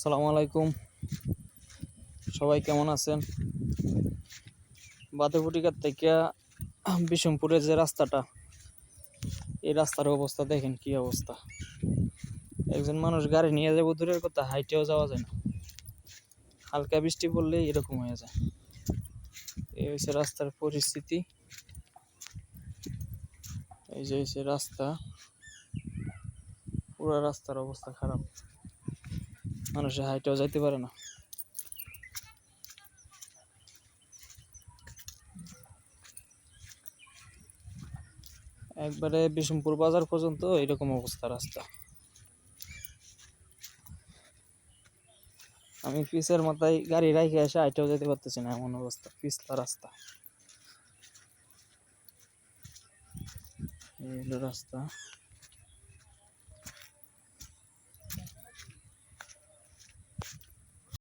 আসসালামু আলাইকুম। সবাই কেমন আছেন? বাতেপুটিকার থেকে বিশমপুরের যে রাস্তাটা, এই রাস্তার অবস্থা দেখেন কি অবস্থা। একজন মানুষ গাড়ি নিয়ে যাবো দূরের কথা, হাইটেও যাওয়া যায় না। হালকা বৃষ্টি পড়লেই এরকম হয়ে যায়। এই হচ্ছে রাস্তার পরিস্থিতি। এই যে হচ্ছে রাস্তা, পুরো রাস্তার অবস্থা খারাপ। মানুষে হাইটেও যাইতে পারে না। একবারে বিশমপুর বাজার পর্যন্ত এরকম অবস্থা রাস্তা। আমি পিচের মাথায় গাড়ি রাইখে এসে হাইটেও যেতে পারতেছি না, এমন অবস্থা, পিছলা রাস্তা। এই হলো রাস্তা।